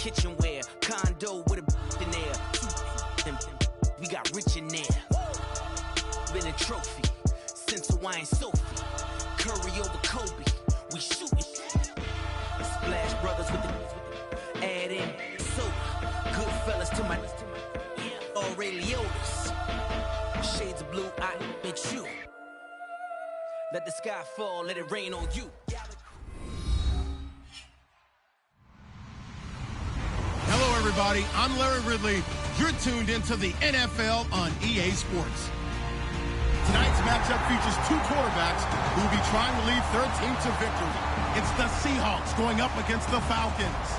kitchenware, condo with a in there. We got rich in there. Been a trophy since Hawaiian Sophie. Curry over Kobe. We shootin'. Splash Brothers with the add in soda. Good fellas to my or Ray Liotta's. Shades of blue, I met you. Let the sky fall, let it rain on you. Hello, everybody. I'm Larry Ridley. You're tuned into the NFL on EA Sports. Tonight's matchup features two quarterbacks who will be trying to lead their team to victory. It's the Seahawks going up against the Falcons.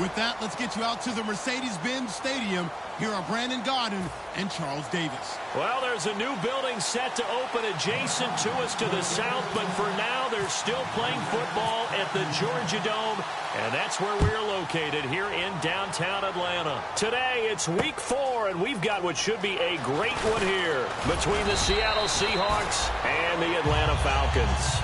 With that, let's get you out to the Mercedes-Benz Stadium. Here are Brandon Gaudin and Charles Davis. Well, there's a new building set to open adjacent to us to the south, but for now, they're still playing football at the Georgia Dome, and that's where we're located here in downtown Atlanta. Today, it's week 4, and we've got what should be a great one here between the Seattle Seahawks and the Atlanta Falcons.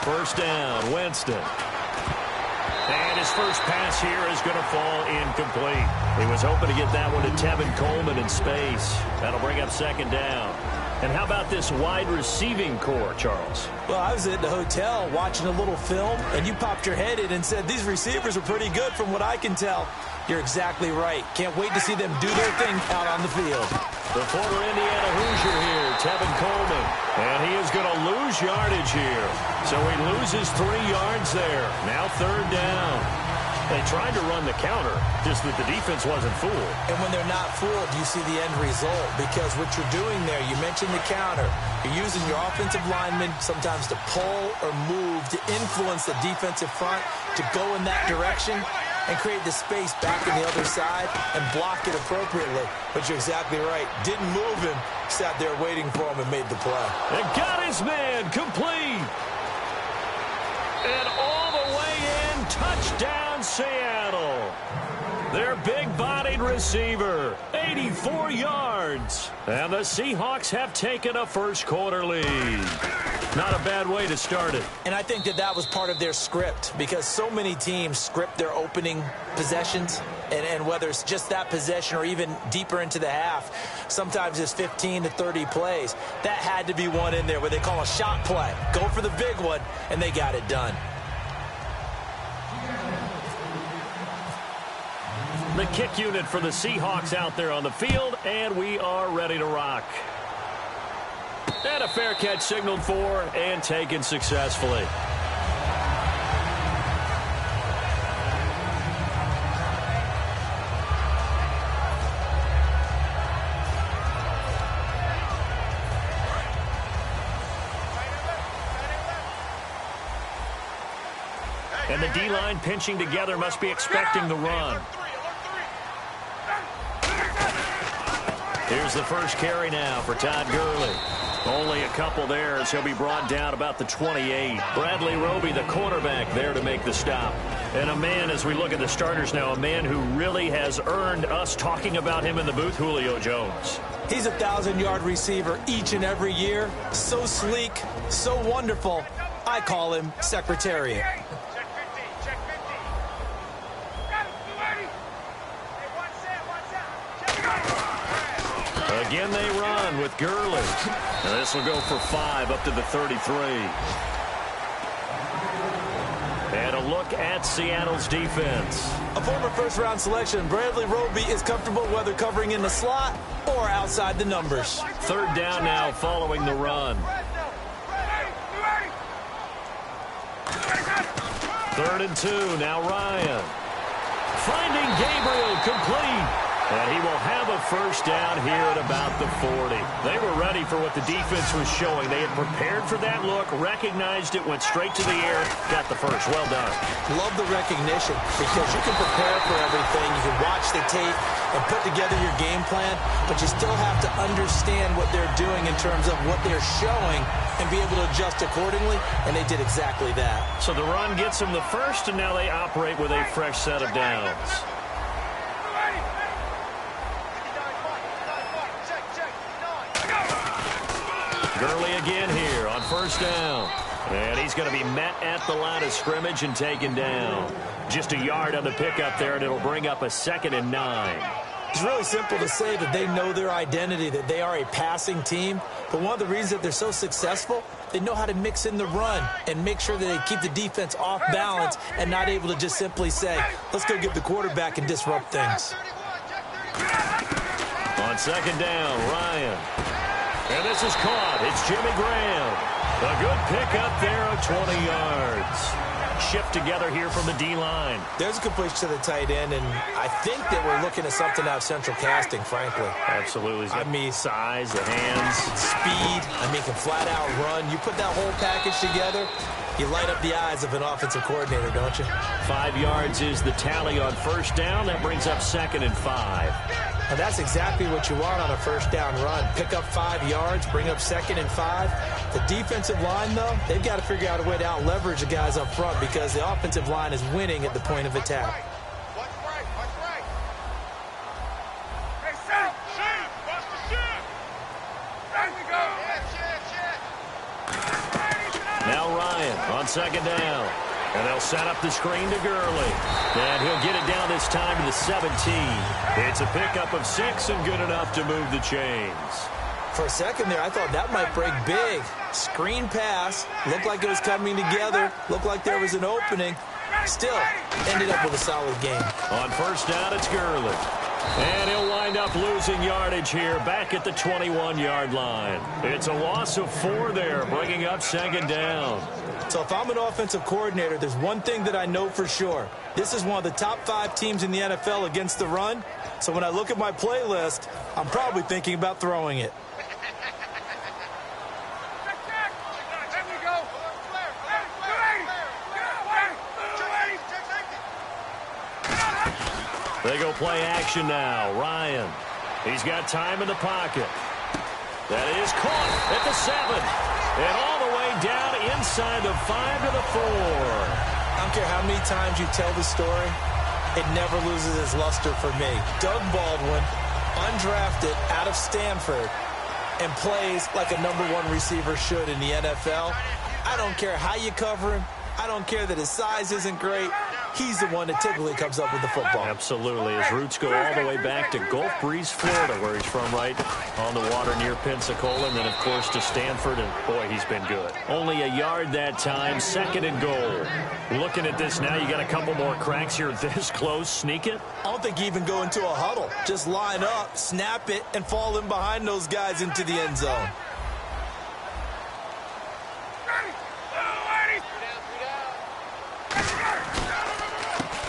First down, Winston. And his first pass here is going to fall incomplete. He was hoping to get that one to Tevin Coleman in space. That'll bring up second down. And how about this wide receiving core, Charles? Well, I was at the hotel watching a little film, and you popped your head in and said these receivers are pretty good from what I can tell. You're exactly right. Can't wait to see them do their thing out on the field. The former Indiana Hoosier here, Tevin Coleman. And he is going to lose yardage here. So he loses 3 yards there. Now third down. They tried to run the counter, just that the defense wasn't fooled. And when they're not fooled, you see the end result. Because what you're doing there, you mentioned the counter. You're using your offensive linemen sometimes to pull or move to influence the defensive front to go in that direction and create the space back on the other side and block it appropriately. But you're exactly right. Didn't move him. Sat there waiting for him and made the play. And got his man complete. And all the way in, touchdown Seattle. Their big-bodied receiver, 84 yards. And the Seahawks have taken a first-quarter lead. Not a bad way to start it. And I think that was part of their script, because so many teams script their opening possessions, and whether it's just that possession or even deeper into the half, sometimes it's 15 to 30 plays. That had to be one in there where they call a shot play. Go for the big one, and they got it done. The kick unit for the Seahawks out there on the field, and we are ready to rock. And a fair catch signaled for and taken successfully. And the D-line pinching together must be expecting the run. Here's the first carry now for Todd Gurley. Only a couple there as he'll be brought down about the 28. Bradley Roby, the cornerback, there to make the stop. And a man, as we look at the starters now, a man who really has earned us talking about him in the booth, Julio Jones. He's a 1,000-yard receiver each and every year. So sleek, so wonderful. I call him Secretariat. Again they run with Gurley. And this will go for 5 up to the 33. And a look at Seattle's defense. A former first-round selection, Bradley Roby is comfortable whether covering in the slot or outside the numbers. Third down now following the run. 3rd and 2, now Ryan. Finding Gabriel complete. And he will have a first down here at about the 40. They were ready for what the defense was showing. They had prepared for that look, recognized it, went straight to the air, got the first. Well done. Love the recognition because you can prepare for everything. You can watch the tape and put together your game plan, but you still have to understand what they're doing in terms of what they're showing and be able to adjust accordingly, and they did exactly that. So the run gets them the first, and now they operate with a fresh set of downs. Gurley again here on first down. And he's going to be met at the line of scrimmage and taken down. Just a yard on the pickup there, and it'll bring up a 2nd and 9. It's really simple to say that they know their identity, that they are a passing team. But one of the reasons that they're so successful, they know how to mix in the run and make sure that they keep the defense off balance and not able to just simply say, let's go get the quarterback and disrupt things. On second down, Ryan. And this is caught. It's Jimmy Graham. A good pickup there of 20 yards. Shift together here from the D-line. There's a completion to the tight end, and I think that we're looking at something out of central casting, frankly. Absolutely. I mean, size, the hands, speed. I mean, can flat out run. You put that whole package together, you light up the eyes of an offensive coordinator, don't you? 5 yards is the tally on first down. That brings up 2nd and 5. And that's exactly what you want on a first down run. Pick up 5 yards, bring up 2nd and 5. The defensive line, though, they've got to figure out a way to out-leverage the guys up front because the offensive line is winning at the point of attack. Now Ryan on second down. And they'll set up the screen to Gurley. And he'll get it down this time to the 17. It's a pickup of 6 and good enough to move the chains. For a second there, I thought that might break big. Screen pass. Looked like it was coming together. Looked like there was an opening. Still, ended up with a solid game. On first down, it's Gurley. And he'll wind up losing yardage here back at the 21-yard line. It's a loss of 4 there, bringing up second down. So if I'm an offensive coordinator, there's one thing that I know for sure. This is one of the top 5 teams in the NFL against the run. So when I look at my playlist, I'm probably thinking about throwing it. They go play action now. Ryan. He's got time in the pocket. That is caught at the 7. And all the way down inside the 5 to the 4. I don't care how many times you tell the story, it never loses its luster for me. Doug Baldwin, undrafted out of Stanford, and plays like a #1 receiver should in the NFL. I don't care how you cover him. I don't care that his size isn't great. He's the one that typically comes up with the football. Absolutely. His roots go all the way back to Gulf Breeze, Florida, where he's from, right on the water near Pensacola, and then, of course, to Stanford, and, boy, he's been good. Only a yard that time, 2nd and goal. Looking at this now, you got a couple more cracks here this close. Sneak it? I don't think you even go into a huddle. Just line up, snap it, and fall in behind those guys into the end zone.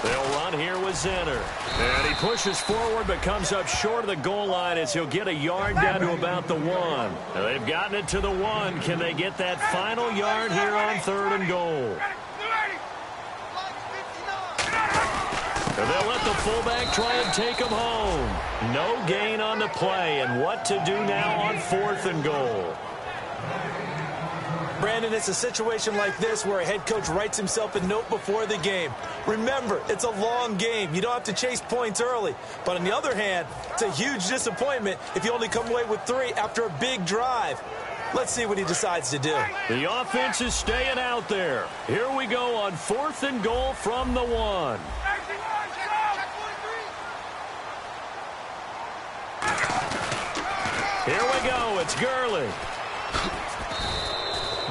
They'll run here with Zenner. And he pushes forward but comes up short of the goal line as he'll get a yard down to about the 1. Now they've gotten it to the 1. Can they get that final yard here on 3rd and goal? And they'll let the fullback try and take him home. No gain on the play. And what to do now on 4th and goal? Brandon, it's a situation like this where a head coach writes himself a note before the game. Remember, it's a long game. You don't have to chase points early. But on the other hand, it's a huge disappointment if you only come away with 3 after a big drive. Let's see what he decides to do. The offense is staying out there. Here we go on 4th and goal from the 1. Here we go. It's Gurley.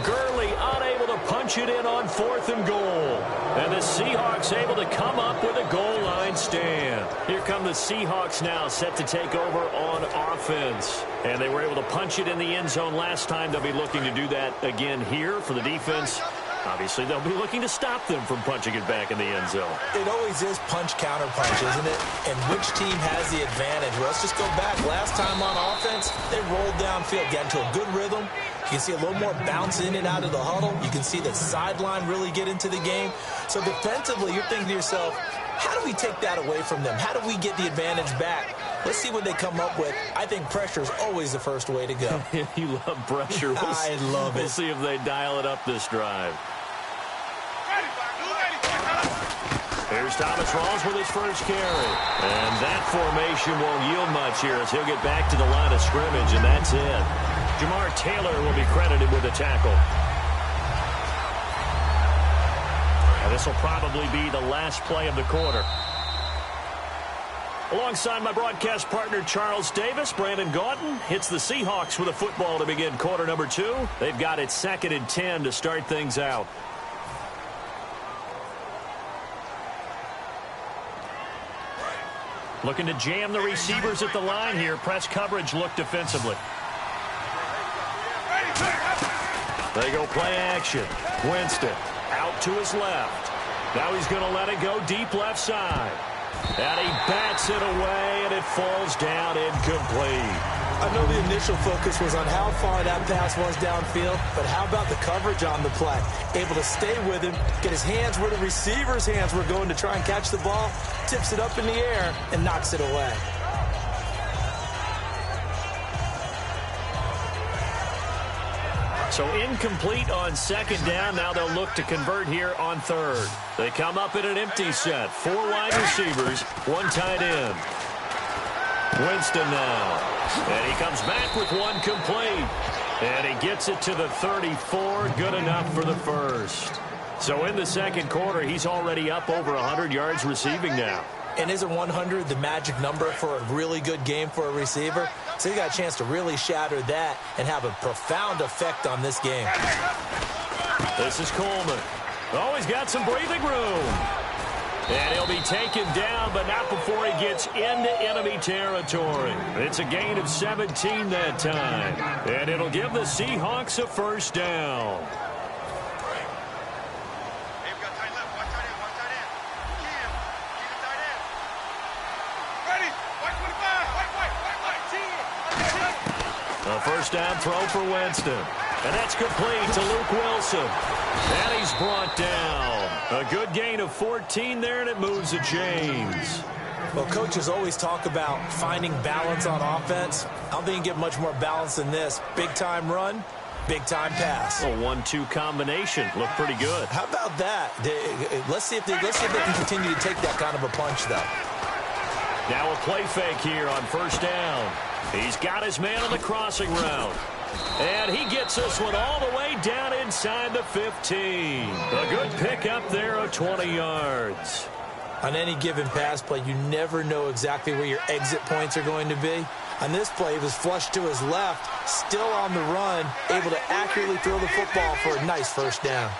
Gurley unable to punch it in on 4th and goal. And the Seahawks able to come up with a goal line stand. Here come the Seahawks now set to take over on offense. And they were able to punch it in the end zone last time. They'll be looking to do that again here for the defense. Obviously, they'll be looking to stop them from punching it back in the end zone. It always is punch-counter-punch, isn't it? And which team has the advantage? Well, let's just go back. Last time on offense, they rolled downfield, got into a good rhythm. You can see a little more bounce in and out of the huddle. You can see the sideline really get into the game. So defensively, you're thinking to yourself, how do we take that away from them? How do we get the advantage back? Let's see what they come up with. I think pressure is always the first way to go. You love pressure. I love it. We'll see if they dial it up this drive. Here's Thomas Rawls with his first carry. And that formation won't yield much here as he'll get back to the line of scrimmage, and that's it. Jamar Taylor will be credited with a tackle. And this will probably be the last play of the quarter. Alongside my broadcast partner, Charles Davis, Brandon Gaudin hits the Seahawks with a football to begin quarter number 2. They've got it 2nd and 10 to start things out. Looking to jam the receivers at the line here. Press coverage look defensively. They go play action. Winston out to his left. Now he's going to let it go deep left side. And he bats it away, and it falls down incomplete. I know the initial focus was on how far that pass was downfield, but how about the coverage on the play? Able to stay with him, get his hands where the receiver's hands were going to try and catch the ball, tips it up in the air, and knocks it away. So incomplete on 2nd down. Now they'll look to convert here on 3rd. They come up in an empty set. 4 wide receivers, 1 tight end. Winston now. And he comes back with 1 complete. And he gets it to the 34. Good enough for the first. So in the 2nd quarter, he's already up over 100 yards receiving now. And isn't 100 the magic number for a really good game for a receiver? So he got a chance to really shatter that and have a profound effect on this game. This is Coleman. Oh, he's got some breathing room. And he'll be taken down, but not before he gets into enemy territory. It's a gain of 17 that time. And it'll give the Seahawks a first down. A first down throw for Winston. And that's complete to Luke Wilson. And he's brought down. A good gain of 14 there, and it moves the chains. Well, coaches always talk about finding balance on offense. I don't think you get much more balance than this. Big-time run, big-time pass. A 1-2 combination. Looked pretty good. How about that? Let's see if they can continue to take that kind of a punch, though. Now a play fake here on first down. He's got his man on the crossing route. And he gets this one all the way down inside the 15. A good pickup there of 20 yards. On any given pass play, you never know exactly where your exit points are going to be. On this play, he was flushed to his left, still on the run, able to accurately throw the football for a nice first down.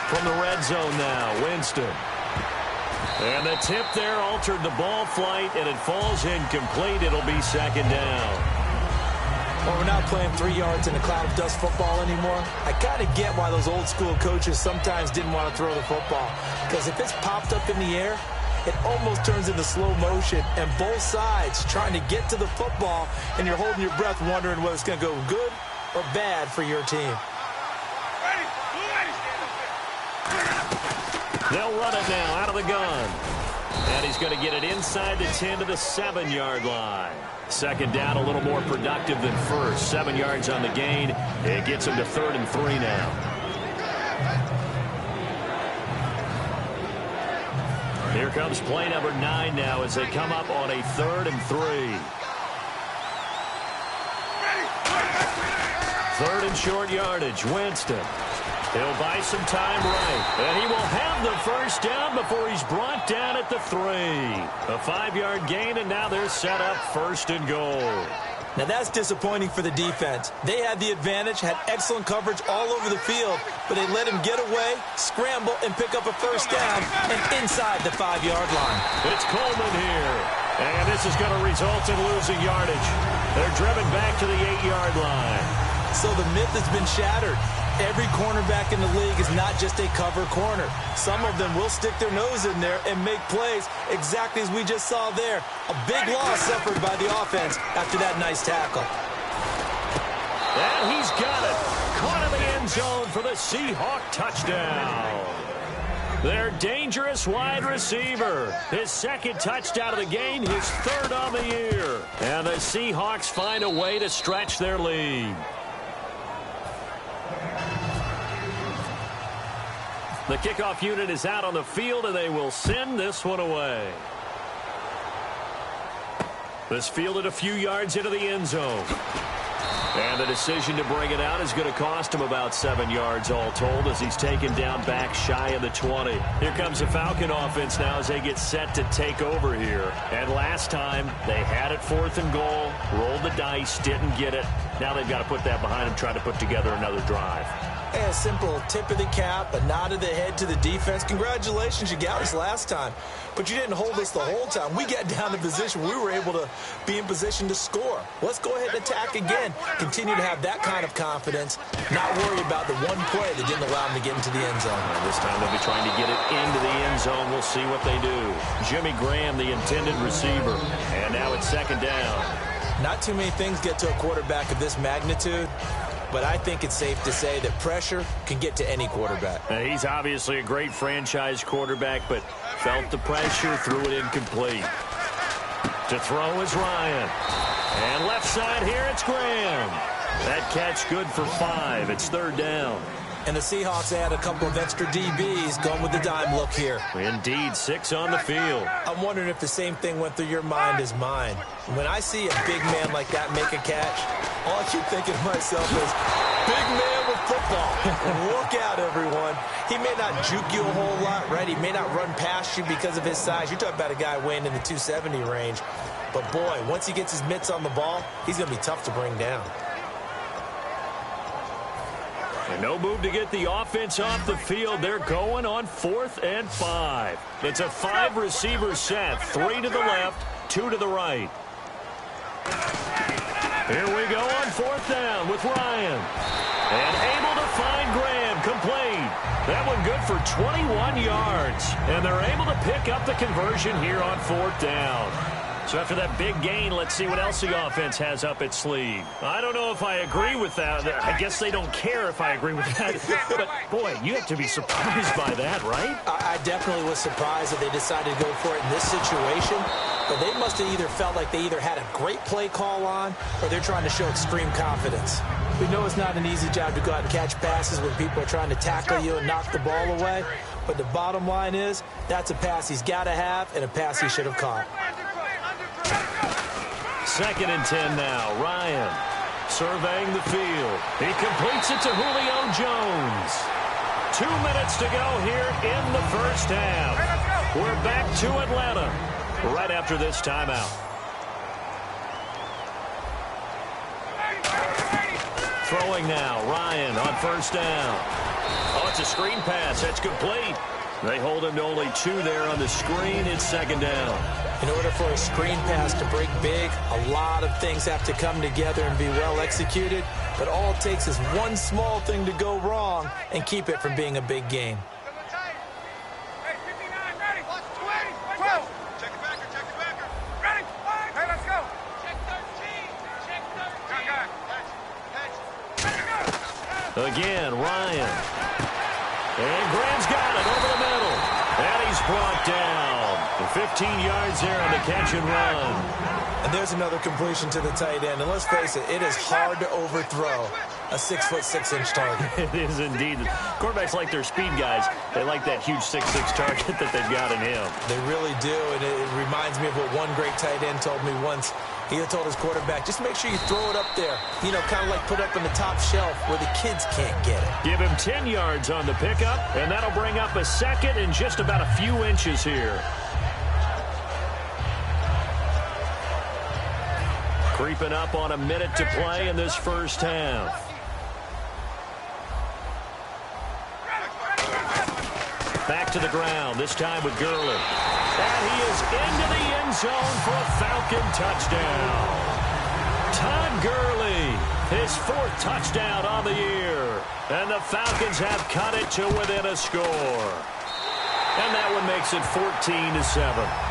From the red zone now, Winston. And the tip there altered the ball flight, and it falls incomplete. It'll be 2nd down. Well, we're not playing 3 yards in a cloud of dust football anymore. I kind of get why those old school coaches sometimes didn't want to throw the football. Because if it's popped up in the air, it almost turns into slow motion, and both sides trying to get to the football, and you're holding your breath wondering whether it's going to go good or bad for your team. They'll run it now out of the gun. And he's going to get it inside the 10 to the 7-yard line. 2nd down, a little more productive than first. 7 yards on the gain. It gets him to 3rd and 3 now. Here comes play number 9 now as they come up on a 3rd and 3. 3rd and short yardage. Winston. He'll buy some time right. And he will have the first down before he's brought down at the 3. A 5-yard gain, and now they're set up 1st and goal. Now that's disappointing for the defense. They had the advantage, had excellent coverage all over the field, but they let him get away, scramble, and pick up a first down and inside the 5-yard line. It's Coleman here. And this is going to result in losing yardage. They're driven back to the 8-yard line. So the myth has been shattered. Every cornerback in the league is not just a cover corner. Some of them will stick their nose in there and make plays exactly as we just saw there. A big loss suffered by the offense after that nice tackle. And he's got it. Caught in the end zone for the Seahawk touchdown. Their dangerous wide receiver. His second touchdown of the game, his third on the year. And the Seahawks find a way to stretch their lead. The kickoff unit is out on the field, and they will send this one away. This fielded a few yards into the end zone. And the decision to bring it out is going to cost him about 7 yards all told as he's taken down back shy of the 20. Here comes the Falcon offense now as they get set to take over here. And last time, they had it 4th and goal, rolled the dice, didn't get it. Now they've got to put that behind them, try to put together another drive. Hey, a simple tip of the cap, a nod of the head to the defense. Congratulations, you got us last time. But you didn't hold us the whole time. We got down in position. We were able to be in position to score. Let's go ahead and attack again. Continue to have that kind of confidence. Not worry about the one play that didn't allow them to get into the end zone. And this time they'll be trying to get it into the end zone. We'll see what they do. Jimmy Graham, the intended receiver. And now it's 2nd down. Not too many things get to a quarterback of this magnitude. But I think it's safe to say that pressure can get to any quarterback. He's obviously a great franchise quarterback, but felt the pressure, threw it incomplete. To throw is Ryan. And left side here, it's Graham. That catch good for 5. It's 3rd down. And the Seahawks add a couple of extra DBs going with the dime look here. Indeed, 6 on the field. I'm wondering if the same thing went through your mind as mine. When I see a big man like that make a catch, all I keep thinking to myself is, big man with football. Look out, everyone. He may not juke you a whole lot, right? He may not run past you because of his size. You're talking about a guy weighing in the 270 range. But, boy, once he gets his mitts on the ball, he's going to be tough to bring down. And no move to get the offense off the field. They're going on 4th and 5. It's a 5-receiver set. 3 to the left, 2 to the right. Here we go on 4th down with Ryan. And able to find Graham. Complete. That one good for 21 yards. And they're able to pick up the conversion here on 4th down. So after that big gain, let's see what else the offense has up its sleeve. I don't know if I agree with that. I guess they don't care if I agree with that. But, boy, you have to be surprised by that, right? I definitely was surprised that they decided to go for it in this situation. But they must have either felt like they either had a great play call on or they're trying to show extreme confidence. We know it's not an easy job to go out and catch passes when people are trying to tackle you and knock the ball away. But the bottom line is that's a pass he's got to have and a pass he should have caught. 2nd and 10 now. Ryan surveying the field. He completes it to Julio Jones. 2 minutes to go here in the first half. We're back to Atlanta right after this timeout. Throwing now. Ryan on 1st down. Oh, it's a screen pass. That's complete. They hold him to only 2 there on the screen. It's 2nd down. In order for a screen pass to break big, a lot of things have to come together and be well executed. But all it takes is one small thing to go wrong and keep it from being a big gain. Again, Ryan. And Graham's got it over the middle. And he's brought down. 15 yards there on the catch and run. And there's another completion to the tight end. And let's face it, it is hard to overthrow a 6'6" target. It is indeed. Quarterbacks like their speed guys. They like that huge 6'6" target that they've got in him. They really do. And it reminds me of what one great tight end told me once. He had told his quarterback, just make sure you throw it up there. You know, kind of like put up in the top shelf where the kids can't get it. Give him 10 yards on the pickup, and that'll bring up a 2nd and just about a few inches here. Creeping up on a minute to play in this first half. Back to the ground, this time with Gurley. And he is into the end zone for a Falcon touchdown. Todd Gurley his 4th touchdown on the year. And the Falcons have cut it to within a score. And that one makes it 14-7.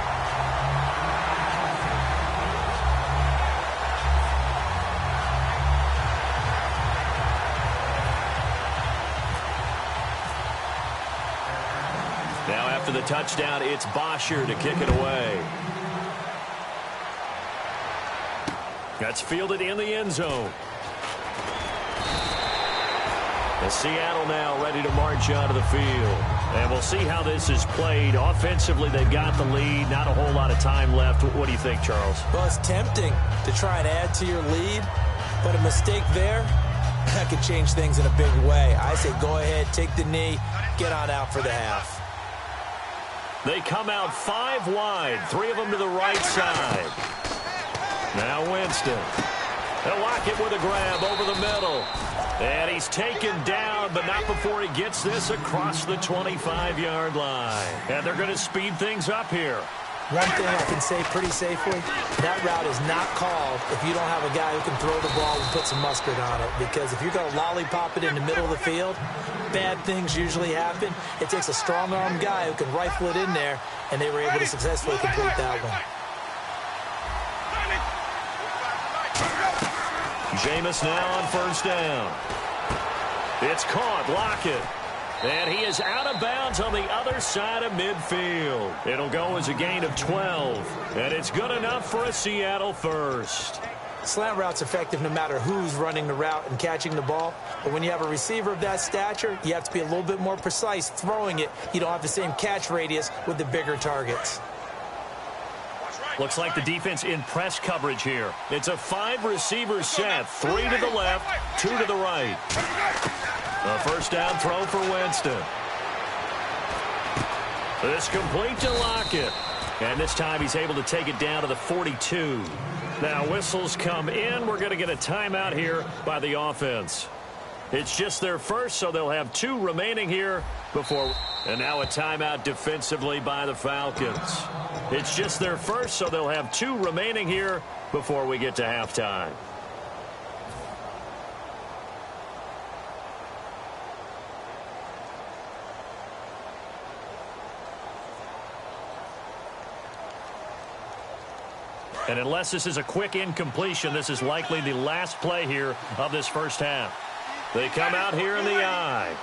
Now after the touchdown, it's Bosher to kick it away. That's fielded in the end zone. And Seattle now ready to march onto the field. And we'll see how this is played. Offensively, they've got the lead. Not a whole lot of time left. What do you think, Charles? Well, it's tempting to try and add to your lead, but a mistake there, that could change things in a big way. I say go ahead, take the knee, get on out for the half. They come out 5 wide, 3 of them to the right side. Now Winston. They'll lock it with a grab over the middle. And he's taken down, but not before he gets this across the 25-yard line. And they're going to speed things up here. One thing I can say pretty safely, that route is not called if you don't have a guy who can throw the ball and put some mustard on it. Because if you're going to lollipop it in the middle of the field, bad things usually happen. It takes a strong-armed guy who can rifle it in there, and they were able to successfully complete that one. Jameis now on 1st down. It's caught. Lockett. And he is out of bounds on the other side of midfield. It'll go as a gain of 12. And it's good enough for a Seattle first. Slant route's effective no matter who's running the route and catching the ball. But when you have a receiver of that stature, you have to be a little bit more precise throwing it. You don't have the same catch radius with the bigger targets. Looks like the defense in press coverage here. It's a 5-receiver set. 3 to the left, 2 to the right. A 1st down throw for Winston. This complete to Lockett. And this time he's able to take it down to the 42. Now whistles come in. We're going to get a timeout here by the offense. It's just their first, so they'll have 2 remaining here before. And now a timeout defensively by the Falcons. It's just their first, so they'll have 2 remaining here before we get to halftime. And unless this is a quick incompletion, this is likely the last play here of this first half. They come out here in the eye.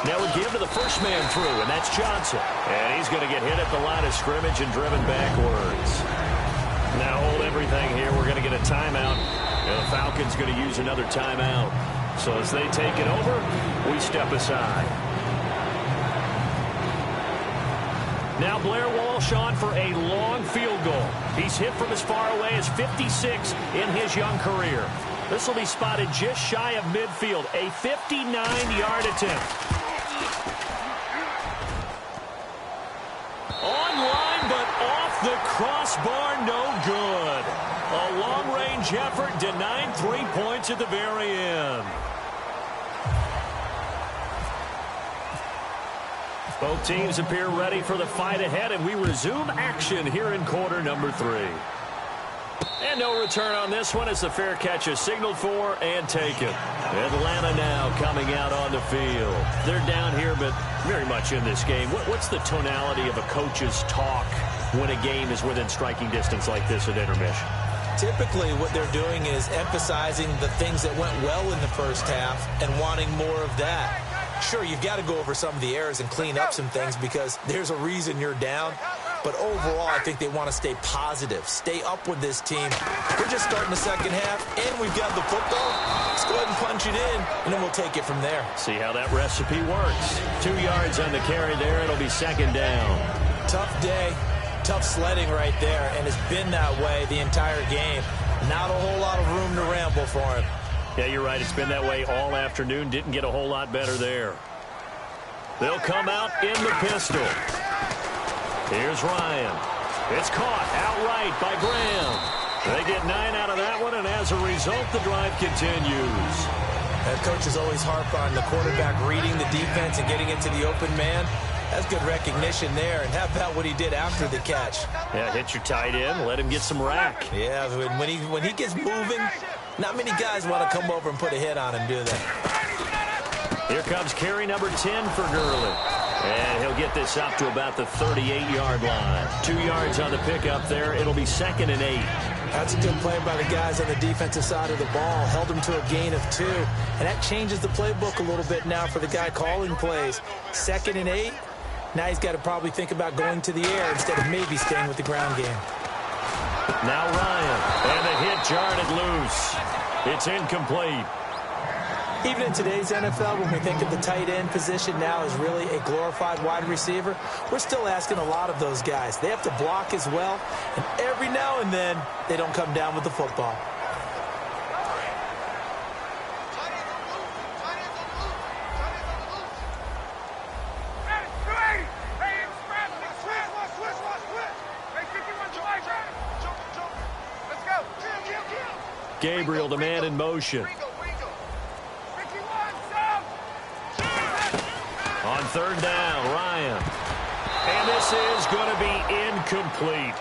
Now we give to the first man through, and that's Johnson. And he's going to get hit at the line of scrimmage and driven backwards. Now hold everything here. We're going to get a timeout. And the Falcons going to use another timeout. So as they take it over, we step aside. Now Blair Walsh on for a long field goal. He's hit from as far away as 56 in his young career. This will be spotted just shy of midfield. A 59-yard attempt. Online, but off the crossbar, no good. A long-range effort denied 3 points at the very end. Both teams appear ready for the fight ahead, and we resume action here in quarter number 3. And no return on this one as the fair catch is signaled for and taken. Atlanta now coming out on the field. They're down here, but very much in this game. What's the tonality of a coach's talk when a game is within striking distance like this at intermission? Typically, what they're doing is emphasizing the things that went well in the first half and wanting more of that. Sure, you've got to go over some of the errors and clean up some things because there's a reason you're down. But overall, I think they want to stay positive, stay up with this team. We're just starting the second half, and we've got the football. Let's go ahead and punch it in, and then we'll take it from there. See how that recipe works. 2 yards on the carry there. It'll be second down. Tough day, tough sledding right there, and it's been that way the entire game. Not a whole lot of room to ramble for him. Yeah, you're right. It's been that way all afternoon. Didn't get a whole lot better there. They'll come out in the pistol. Here's Ryan. It's caught outright by Graham. They get 9 out of that one, and as a result, the drive continues. That coach is always harp on the quarterback reading the defense and getting it to the open man. That's good recognition there. And how about what he did after the catch? Yeah, hit your tight end, let him get some rack. Yeah, when he gets moving, not many guys want to come over and put a hit on him, do they? Here comes carry number 10 for Gurley. And he'll get this up to about the 38-yard line. 2 yards on the pickup there. It'll be 2nd and 8. That's a good play by the guys on the defensive side of the ball. Held him to a gain of 2. And that changes the playbook a little bit now for the guy calling plays. 2nd and 8. Now he's got to probably think about going to the air instead of maybe staying with the ground game. Now Ryan. And the hit jarred loose. It's incomplete. Even in today's NFL, when we think of the tight end position now as really a glorified wide receiver, we're still asking a lot of those guys. They have to block as well, and every now and then, they don't come down with the football. Gabriel, the man in motion. On 3rd down, Ryan. And this is going to be incomplete.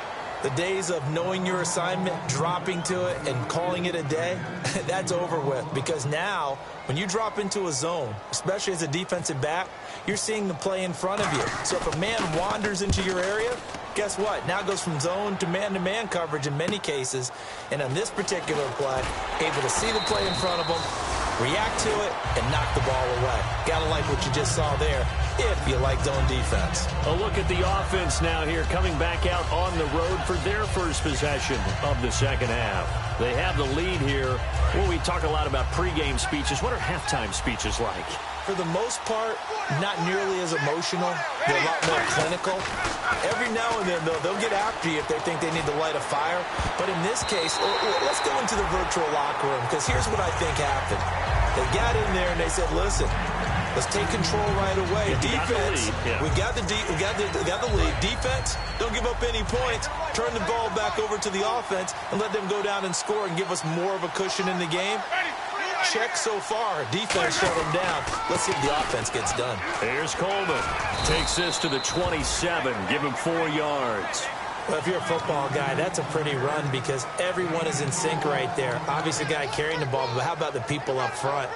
The days of knowing your assignment, dropping to it, and calling it a day, that's over with. Because now, when you drop into a zone, especially as a defensive back, you're seeing the play in front of you. So if a man wanders into your area, guess what? Now it goes from zone to man-to-man coverage in many cases. And on this particular play, able to see the play in front of him, react to it, and knock the ball away. Gotta like what you just saw there, if you like zone defense. A look at the offense now here, coming back out on the road for their first possession of the second half. They have the lead here. Well, we talk a lot about pregame speeches. What are halftime speeches like? For the most part, not nearly as emotional. They're a lot more clinical. Every now and then, though, they'll get after you if they think they need to light a fire. But in this case, let's go into the virtual locker room, because here's what I think happened. They got in there and they said, listen, let's take control right away. Defense, we got the lead. Defense, don't give up any points. Turn the ball back over to the offense and let them go down and score and give us more of a cushion in the game. Check so far. Defense shut them down. Let's see if the offense gets done. Here's Coleman. Takes this to the 27. Give him 4 yards. Well, if you're a football guy, that's a pretty run because everyone is in sync right there. Obviously, the guy carrying the ball, but how about the people up front?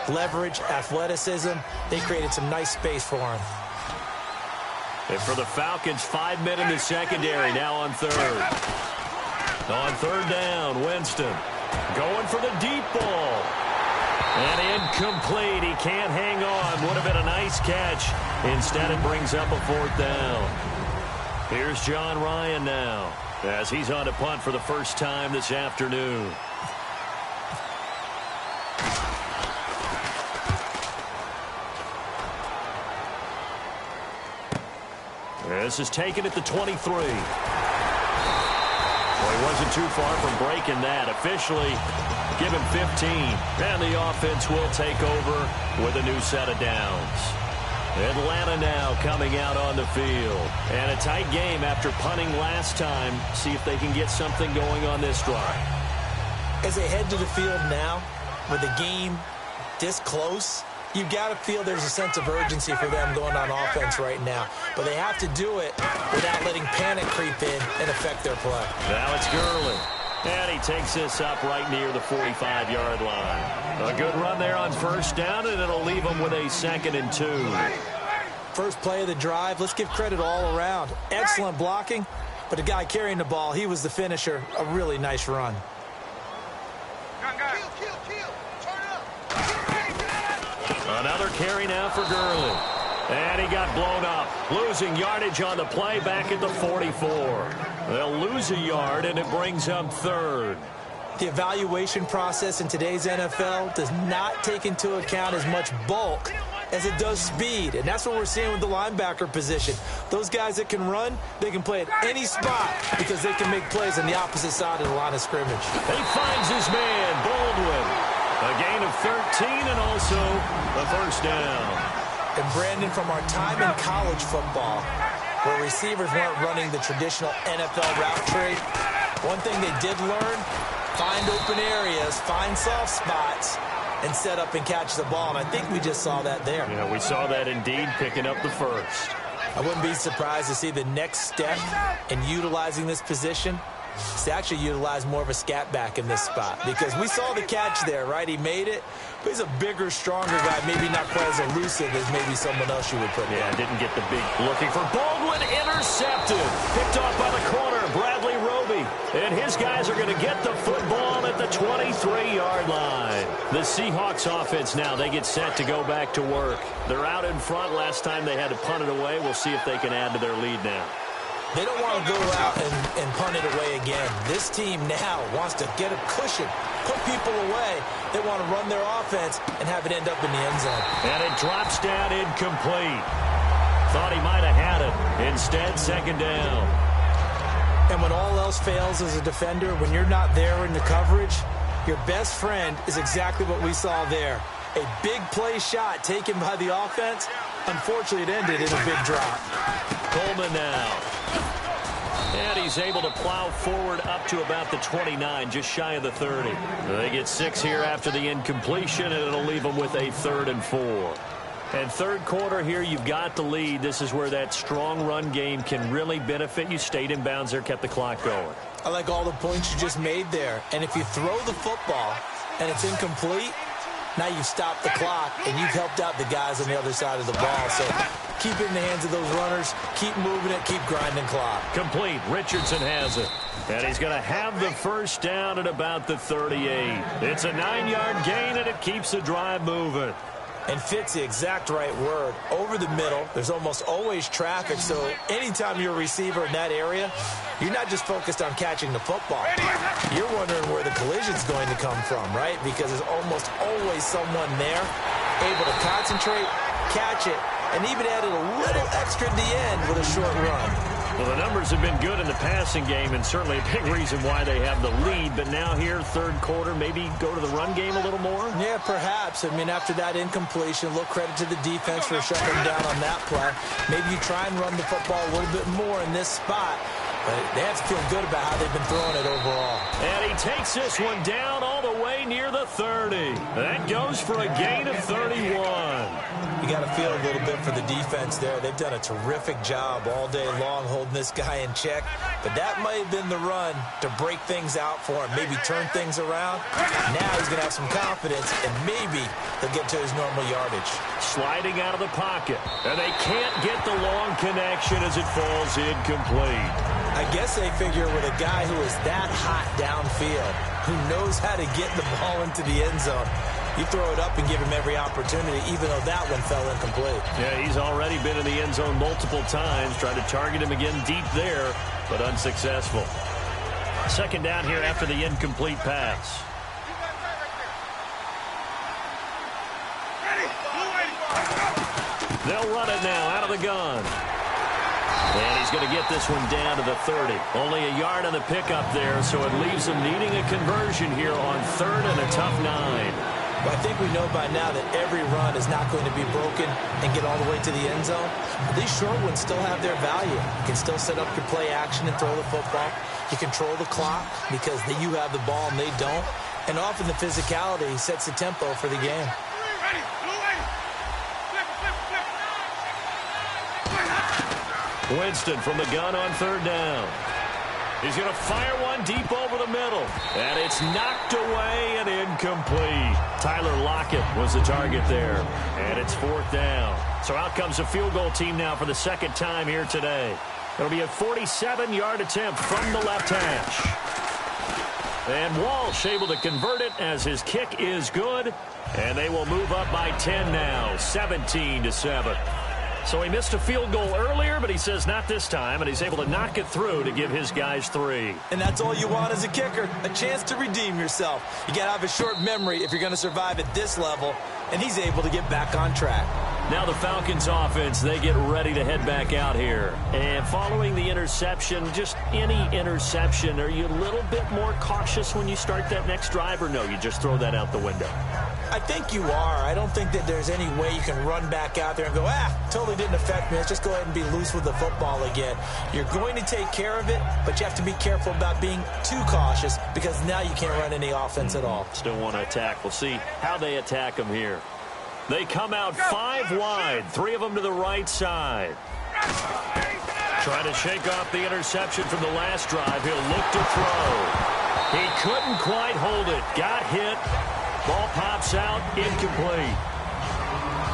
Leverage, athleticism, they created some nice space for him. And for the Falcons, 5 men in the secondary, now on 3rd. On 3rd down, Winston going for the deep ball. And incomplete. He can't hang on. Would have been a nice catch. Instead, it brings up a 4th down. Here's John Ryan now as he's on to punt for the first time this afternoon. This is taken at the 23. Well, he wasn't too far from breaking that. Officially, give him 15. And the offense will take over with a new set of downs. Atlanta now coming out on the field. And a tight game after punting last time. See if they can get something going on this drive. As they head to the field now, with the game this close, you've got to feel there's a sense of urgency for them going on offense right now. But they have to do it without letting panic creep in and affect their play. Now it's Gurley. And he takes this up right near the 45-yard line. A good run there on 1st down, and it'll leave him with a 2nd and 2. First play of the drive, let's give credit all around. Excellent blocking, but the guy carrying the ball, he was the finisher. A really nice run. Another carry now for Gurley. And he got blown up. Losing yardage on the play back at the 44. They'll lose a yard, and it brings up 3rd. The evaluation process in today's NFL does not take into account as much bulk as it does speed. And that's what we're seeing with the linebacker position. Those guys that can run, they can play at any spot because they can make plays on the opposite side of the line of scrimmage. He finds his man, Baldwin. A gain of 13 and also a 1st down. And Brandon, from our time in college football, where receivers weren't running the traditional NFL route tree, one thing they did learn, find open areas, find soft spots, and set up and catch the ball. And I think we just saw that there. Yeah, we saw that indeed, picking up the 1st. I wouldn't be surprised to see the next step in utilizing this position is to actually utilize more of a scat back in this spot, because we saw the catch there, right? He made it, but he's a bigger, stronger guy, maybe not quite as elusive as maybe someone else you would put there. Yeah, didn't get the big looking for Baldwin, intercepted. Picked off by the corner, Bradley Roby. And his guys are going to get the football at the 23-yard line. The Seahawks offense now, they get set to go back to work. They're out in front. Last time they had to punt it away. We'll see if they can add to their lead now. They don't want to go out and punt it away again. This team now wants to get a cushion, put people away. They want to run their offense and have it end up in the end zone. And it drops down incomplete. Thought he might have had it. Instead, second down. And when all else fails as a defender, when you're not there in the coverage, your best friend is exactly what we saw there. A big play shot taken by the offense. Unfortunately, it ended in a big drop. Coleman now. And he's able to plow forward up to about the 29, just shy of the 30. They get 6 here after the incompletion, and it'll leave them with a 3rd and 4. And third quarter here, you've got the lead. This is where that strong run game can really benefit you. Stayed in bounds there, kept the clock going. I like all the points you just made there. And if you throw the football and it's incomplete, now you've stopped the clock and you've helped out the guys on the other side of the ball. So keep it in the hands of those runners. Keep moving it. Keep grinding clock. Complete. Richardson has it. And he's going to have the first down at about the 38. It's a 9-yard gain, and it keeps the drive moving. And fits the exact right word. Over the middle, there's almost always traffic, so anytime you're a receiver in that area, you're not just focused on catching the football. You're wondering where the collision's going to come from, right? Because there's almost always someone there able to concentrate, catch it, and even added a little extra at the end with a short run. Well, the numbers have been good in the passing game, and certainly a big reason why they have the lead. But now here, third quarter, maybe go to the run game a little more? Yeah, perhaps. I mean, after that incompletion, a little credit to the defense for shutting them down on that play. Maybe you try and run the football a little bit more in this spot. But they have to feel good about how they've been throwing it overall. And he takes this one down all the way near the 30. That goes for a gain of 31. You got to feel a little bit for the defense there. They've done a terrific job all day long holding this guy in check. But that might have been the run to break things out for him, maybe turn things around. Now he's going to have some confidence, and maybe he'll get to his normal yardage. Sliding out of the pocket. And they can't get the long connection as it falls incomplete. I guess they figure with a guy who is that hot downfield, who knows how to get the ball into the end zone, you throw it up and give him every opportunity, even though that one fell incomplete. Yeah, he's already been in the end zone multiple times, tried to target him again deep there, but unsuccessful. Second down here after the incomplete pass. They'll run it now out of the gun. And he's going to get this one down to the 30. Only a yard on the pickup there, so it leaves him needing a conversion here on 3rd and a tough 9. Well, I think we know by now that every run is not going to be broken and get all the way to the end zone. But these short ones still have their value. You can still set up your play action and throw the football. You control the clock because you have the ball and they don't. And often the physicality sets the tempo for the game. Winston from the gun on 3rd down. He's going to fire one deep over the middle. And it's knocked away and incomplete. Tyler Lockett was the target there. And it's 4th down. So out comes a field goal team now for the second time here today. It'll be a 47-yard attempt from the left hash. And Walsh able to convert it as his kick is good. And they will move up by 10 now, 17-7. So he missed a field goal earlier, but he says not this time, and he's able to knock it through to give his guys 3. And that's all you want as a kicker, a chance to redeem yourself. You got to have a short memory if you're going to survive at this level, and he's able to get back on track. Now the Falcons offense, they get ready to head back out here. And following the interception, just any interception, are you a little bit more cautious when you start that next drive, or no, you just throw that out the window? I think you are. I don't think that there's any way you can run back out there and go, totally didn't affect me. Let's just go ahead and be loose with the football again. You're going to take care of it, but you have to be careful about being too cautious because now you can't run any offense at all. Still want to attack. We'll see how they attack them here. They come out 5 wide, 3 of them to the right side. Trying to shake off the interception from the last drive. He'll look to throw. He couldn't quite hold it. Got hit. Ball pops out. Incomplete.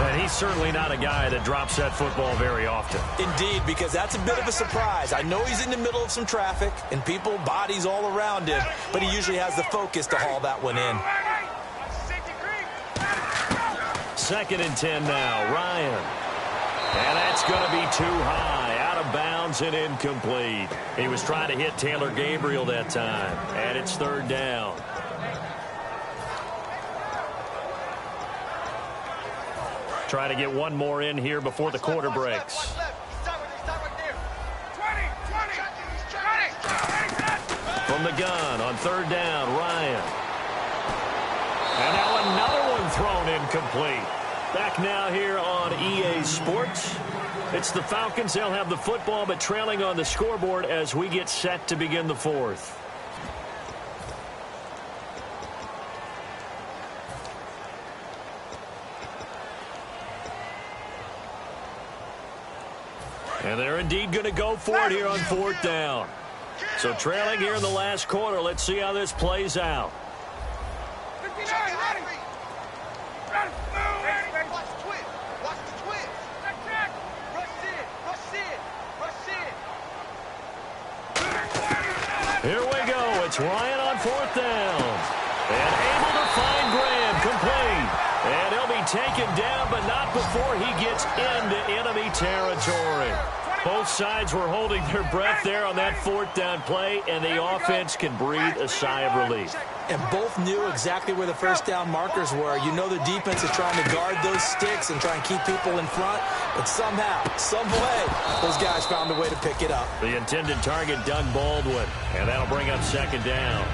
And he's certainly not a guy that drops that football very often. Indeed, because that's a bit of a surprise. I know he's in the middle of some traffic and people, bodies all around him, but he usually has the focus to haul that one in. 2nd and 10 now. Ryan. And that's going to be too high. Out of bounds and incomplete. He was trying to hit Taylor Gabriel that time. And it's 3rd down. Try to get one more in here before the quarter breaks. From the gun on 3rd down, Ryan. And now another one thrown incomplete. Back now here on EA Sports. It's the Falcons. They'll have the football, but trailing on the scoreboard as we get set to begin the 4th. And they're indeed going to go for it here on 4th down. So trailing here in the last quarter. Let's see how this plays out. Here we go. It's Ryan on 4th down. And able to find Graham. Complete. And he'll be taken down, but not before he gets into enemy territory. Both sides were holding their breath there on that 4th down play, and the offense can breathe a sigh of relief. And both knew exactly where the 1st down markers were. You know the defense is trying to guard those sticks and try and keep people in front, but somehow, some way, those guys found a way to pick it up. The intended target, Doug Baldwin, and that'll bring up 2nd down.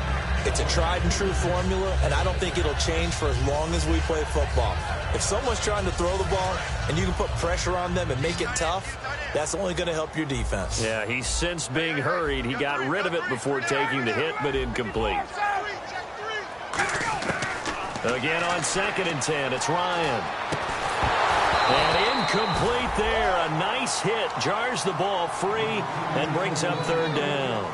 It's a tried-and-true formula, and I don't think it'll change for as long as we play football. If someone's trying to throw the ball and you can put pressure on them and make it tough, that's only going to help your defense. Yeah, he's since being hurried. He got rid of it before taking the hit, but incomplete. Again on 2nd and 10, it's Ryan. And incomplete there. A nice hit. Jars the ball free and brings up 3rd down.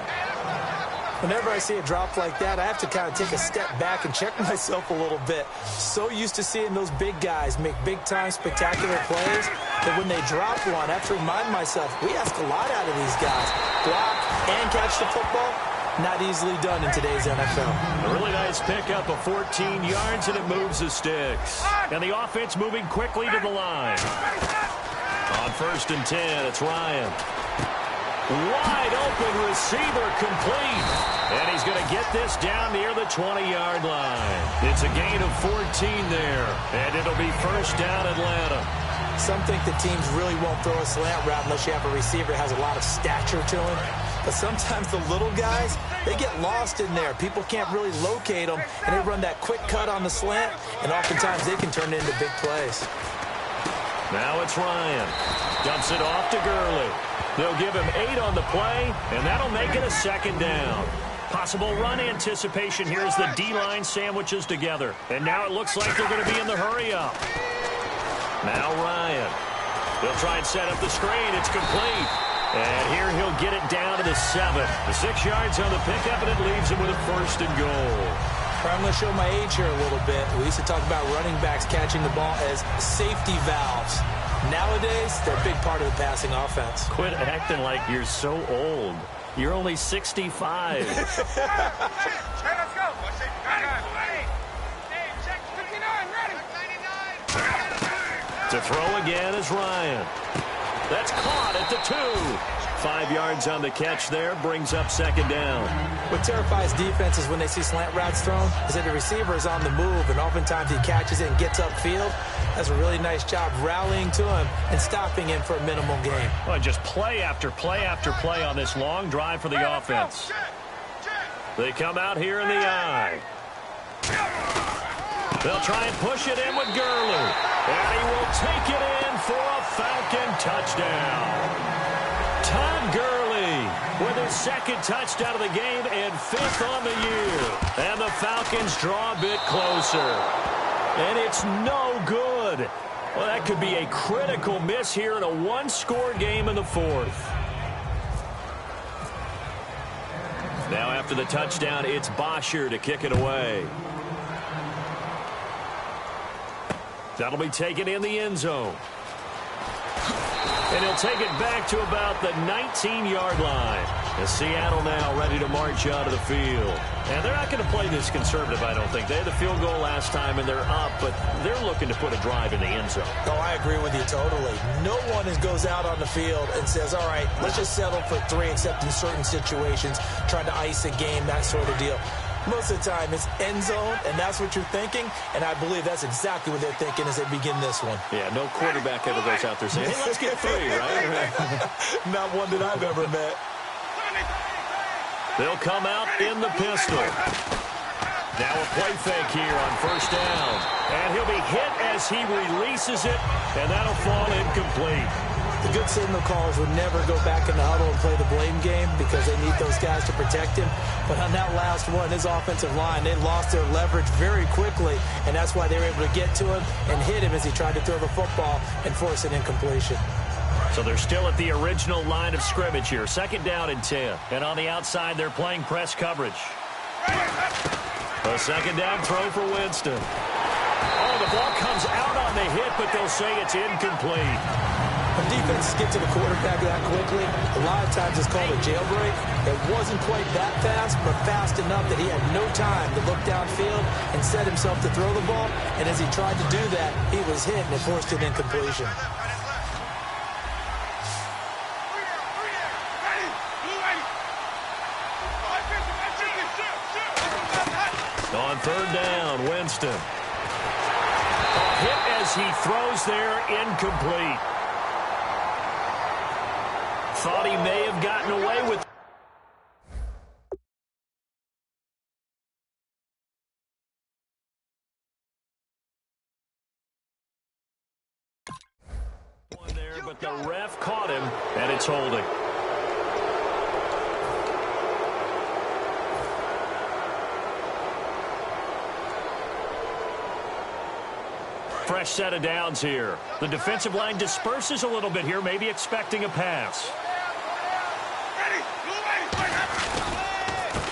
Whenever I see a drop like that, I have to kind of take a step back and check myself a little bit. So used to seeing those big guys make big-time spectacular plays that when they drop one, I have to remind myself, we ask a lot out of these guys. Block and catch the football, not easily done in today's NFL. A really nice pickup of 14 yards, and it moves the sticks. And the offense moving quickly to the line. On 1st and 10, it's Ryan. Wide open receiver, complete. And he's going to get this down near the 20-yard line. It's a gain of 14 there. And it'll be 1st down, Atlanta. Some think that teams really won't throw a slant route unless you have a receiver that has a lot of stature to him. But sometimes the little guys, they get lost in there. People can't really locate them, and they run that quick cut on the slant, and oftentimes they can turn it into big plays. Now it's Ryan. Dumps it off to Gurley. They'll give him 8 on the play, and that'll make it a 2nd down. Possible run anticipation here as the D-line sandwiches together. And now it looks like they're going to be in the hurry-up. Now Ryan. They'll try and set up the screen. It's complete. And here he'll get it down to the 7. The 6 yards on the pickup, and it leaves him with a 1st and goal. I'm going to show my age here a little bit. We used to talk about running backs catching the ball as safety valves. Nowadays, they're a big part of the passing offense. Quit acting like you're so old. You're only 65. Let's go. To throw again is Ryan. That's caught at the 2. 5 yards on the catch there, brings up 2nd down. What terrifies defenses when they see slant routes thrown is that the receiver is on the move, and oftentimes he catches it and gets upfield. Does a really nice job rallying to him and stopping him for a minimal gain. Well, just play after play after play on this long drive for the offense. They come out here in the eye. They'll try and push it in with Gurley. And he will take it in for a Falcon touchdown. Todd Gurley with his 2nd touchdown of the game and 5th on the year. And the Falcons draw a bit closer. And it's no good. Well, that that could be a critical miss here in a one-score game in the fourth. Now after the touchdown, it's Bosher to kick it away. That'll be taken in the end zone. And he'll take it back to about the 19-yard line. As Seattle now ready to march out of the field. And they're not going to play this conservative, I don't think. They had the field goal last time, and they're up, but they're looking to put a drive in the end zone. Oh, I agree with you totally. No one goes out on the field and says, all right, let's just settle for 3, except in certain situations, trying to ice a game, that sort of deal. Most of the time, it's end zone, and that's what you're thinking, and I believe that's exactly what they're thinking as they begin this one. Yeah, no quarterback ever goes out there saying, hey, let's get 3, right? Not one that I've ever met. They'll come out in the pistol. Now a play fake here on first down, and he'll be hit as he releases it, and that'll fall incomplete. The good signal callers would never go back in the huddle and play the blame game because they need those guys to protect him. But on that last one, his offensive line, they lost their leverage very quickly, and that's why they were able to get to him and hit him as he tried to throw the football and force an incompletion. So they're still at the original line of scrimmage here. 2nd down and 10. And on the outside, they're playing press coverage. A 2nd down throw for Winston. Oh, the ball comes out on the hit, but they'll say it's incomplete. When defenses get to the quarterback that quickly, a lot of times it's called a jailbreak. It wasn't quite that fast, but fast enough that he had no time to look downfield and set himself to throw the ball. And as he tried to do that, he was hit and it forced an incompletion. On 3rd down, Winston. A hit as he throws there, incomplete. Thought he may have gotten away with one there, but the ref caught him, and it's holding. Fresh set of downs here. The defensive line disperses a little bit here, maybe expecting a pass.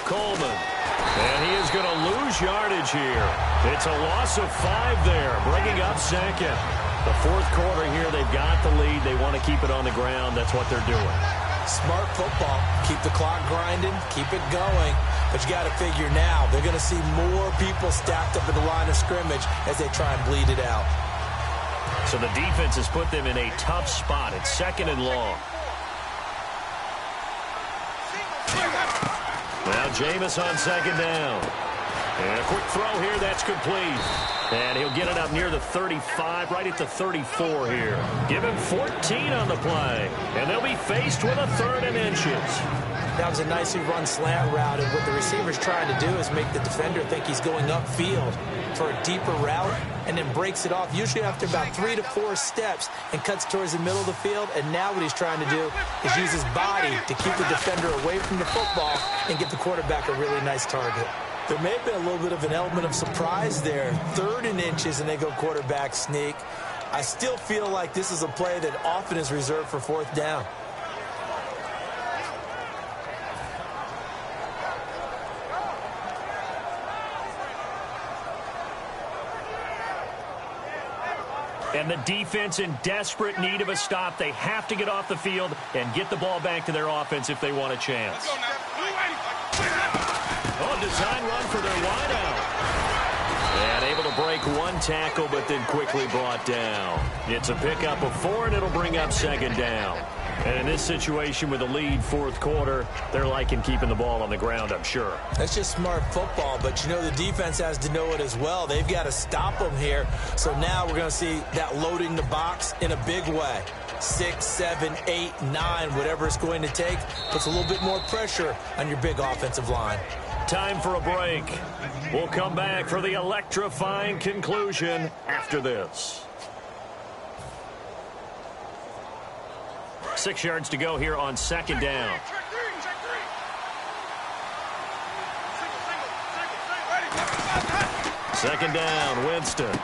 Coleman. And he is going to lose yardage here. It's a loss of 5 there, bringing up 2nd. The 4th quarter here, they've got the lead. They want to keep it on the ground. That's what they're doing. Smart football. Keep the clock grinding. Keep it going. But you got to figure now, they're going to see more people stacked up in the line of scrimmage as they try and bleed it out. So the defense has put them in a tough spot. It's 2nd and long. Now Jameis on 2nd down. And a quick throw here, that's complete. And he'll get it up near the 35, right at the 34 here. Give him 14 on the play. And they'll be faced with a 3rd and inches. That was a nicely run slant route, and what the receiver's trying to do is make the defender think he's going upfield for a deeper route and then breaks it off, usually after about 3 to 4 steps, and cuts towards the middle of the field. And now what he's trying to do is use his body to keep the defender away from the football and give the quarterback a really nice target. There may have been a little bit of an element of surprise there. 3rd and inches, and they go quarterback sneak. I still feel like this is a play that often is reserved for 4th down. And the defense in desperate need of a stop. They have to get off the field and get the ball back to their offense if they want a chance. Oh, design run for their wideout. And able to break 1 tackle, but then quickly brought down. It's a pickup of 4, and it'll bring up 2nd down. And in this situation with the lead 4th quarter, they're liking keeping the ball on the ground, I'm sure. That's just smart football, but you know the defense has to know it as well. They've got to stop them here. So now we're going to see that loading the box in a big way. 6, 7, 8, 9, whatever it's going to take, puts a little bit more pressure on your big offensive line. Time for a break. We'll come back for the electrifying conclusion after this. 6 yards to go here on 2nd down. Second down, Winston.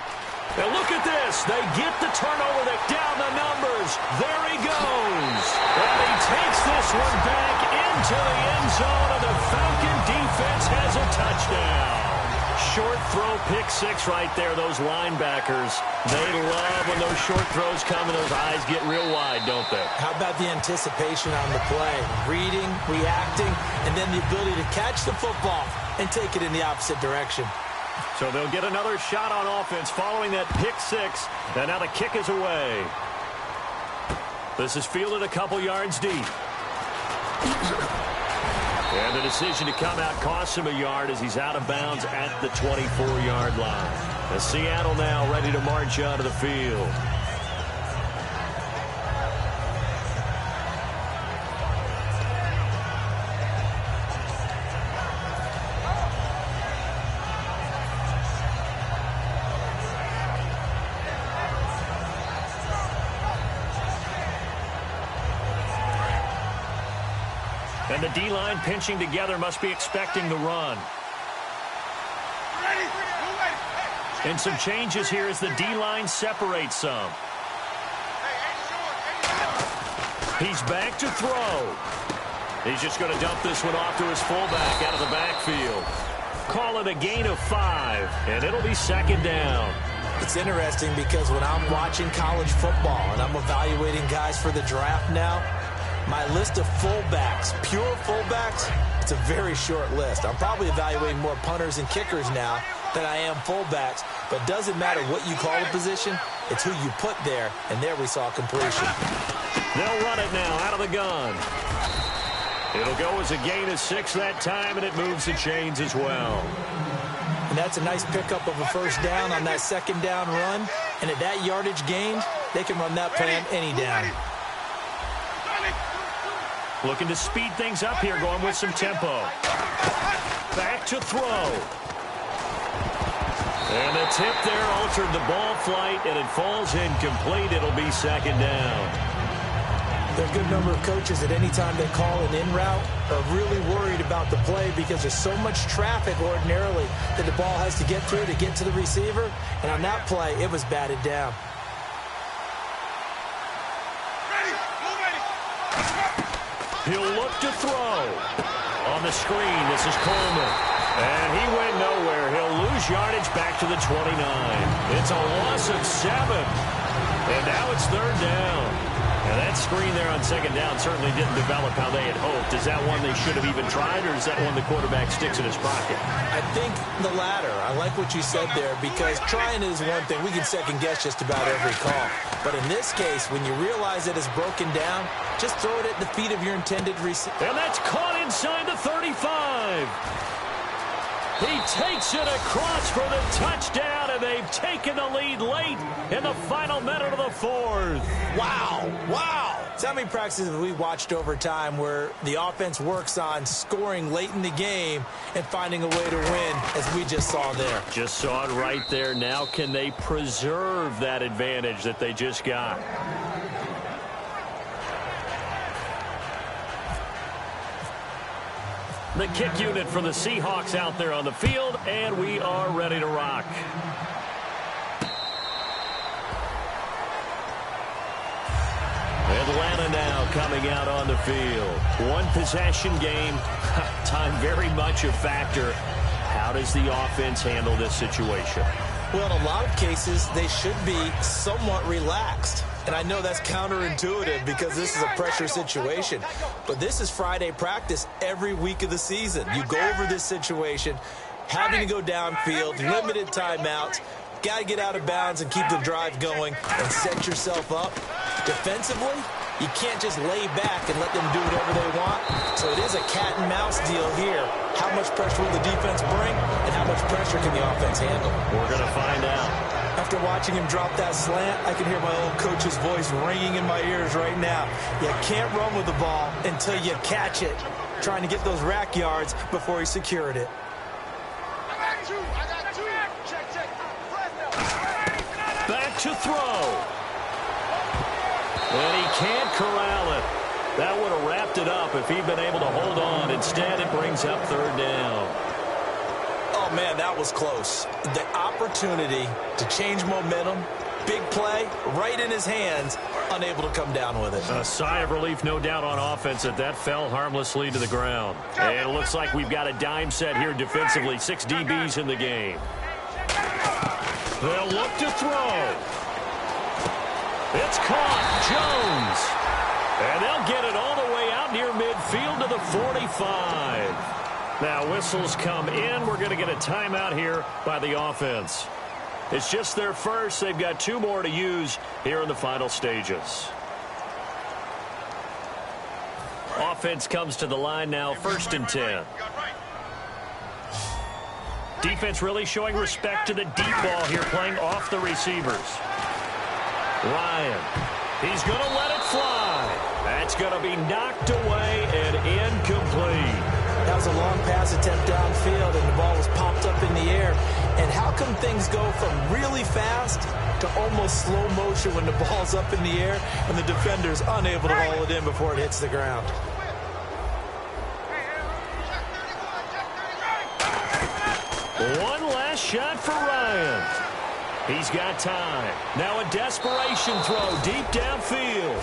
And look at this. They get the turnover. They down the numbers. There he goes. And he takes this one back into the end zone, and the Falcon defense has a touchdown. Short throw, pick six right there. Those linebackers, they love when those short throws come and those eyes get real wide, don't they? How about the anticipation on the play? Reading, reacting, and then the ability to catch the football and take it in the opposite direction. So they'll get another shot on offense following that pick six. And now the kick is away. This is fielded a couple yards deep. And the decision to come out costs him a yard as he's out of bounds at the 24-yard line. As Seattle now ready to march out of the field. And the D-line pinching together must be expecting the run. And some changes here as the D-line separates some. He's back to throw. He's just going to dump this one off to his fullback out of the backfield. Call it a gain of 5, and it'll be second down. It's interesting because when I'm watching college football and I'm evaluating guys for the draft now, my list of fullbacks, pure fullbacks, it's a very short list. I'm probably evaluating more punters and kickers now than I am fullbacks. But it doesn't matter what you call a position, it's who you put there. And there we saw completion. They'll run it now out of the gun. It'll go as a gain of 6 that time, and it moves the chains as well. And that's a nice pickup of a first down on that second down run. And at that yardage gain, they can run that plan any down. Looking to speed things up here, going with some tempo. Back to throw. And the tip there altered the ball flight, and it falls incomplete. It'll be second down. There are a good number of coaches at any time they call an in route are really worried about the play because there's so much traffic ordinarily that the ball has to get through to get to the receiver. And on that play, it was batted down. He'll look to throw. On the screen, this is Coleman. And he went nowhere. He'll lose yardage back to the 29. It's a loss of 7. And now it's third down. And that screen there on second down certainly didn't develop how they had hoped. Is that one they should have even tried, or is that one the quarterback sticks in his pocket? I think the latter. I like what you said there because trying is one thing. We can second guess just about every call. But in this case, when you realize that it's broken down, just throw it at the feet of your intended receiver. And that's caught inside the 35. He takes it across for the touchdown, and they've taken the lead late in the final minute of the fourth. Wow. Wow. So how many practices have we watched over time where the offense works on scoring late in the game and finding a way to win, as we just saw there? Just saw it right there. Now can they preserve that advantage that they just got? The kick unit for the Seahawks out there on the field, and we are ready to rock. Atlanta now coming out on the field. One possession game. Time very much a factor. How does the offense handle this situation? Well, in a lot of cases, they should be somewhat relaxed. And I know that's counterintuitive because this is a pressure situation. But this is Friday practice every week of the season. You go over this situation, having to go downfield, limited timeouts, got to get out of bounds and keep the drive going and set yourself up. Defensively, you can't just lay back and let them do whatever they want. So it is a cat and mouse deal here. How much pressure will the defense bring and how much pressure can the offense handle? We're going to find out. After watching him drop that slant, I can hear my old coach's voice ringing in my ears right now. You can't run with the ball until you catch it. Trying to get those rack yards before he secured it. Back to throw. And he can't corral it. That would have wrapped it up if he'd been able to hold on. Instead, it brings up third down. Oh, Oh, man, that was close. The opportunity to change momentum, big play, right in his hands, unable to come down with it. A sigh of relief, no doubt, on offense that fell harmlessly to the ground. And it looks like we've got a dime set here defensively. 6 DBs in the game. They'll look to throw. It's caught. Jones. And they'll get it all the way out near midfield to the 45. Now whistles come in. We're going to get a timeout here by the offense. It's just their first. They've got 2 more to use here in the final stages. Offense comes to the line now, 1st and 10. Defense really showing respect to the deep ball here, playing off the receivers. Ryan, he's going to let it fly. That's going to be knocked away and incomplete. That was a long pass attempt downfield, and the ball was popped up in the air. And how come things go from really fast to almost slow motion when the ball's up in the air and the defender's unable to haul it in before it hits the ground? One last shot for Ryan. He's got time. Now a desperation throw deep downfield.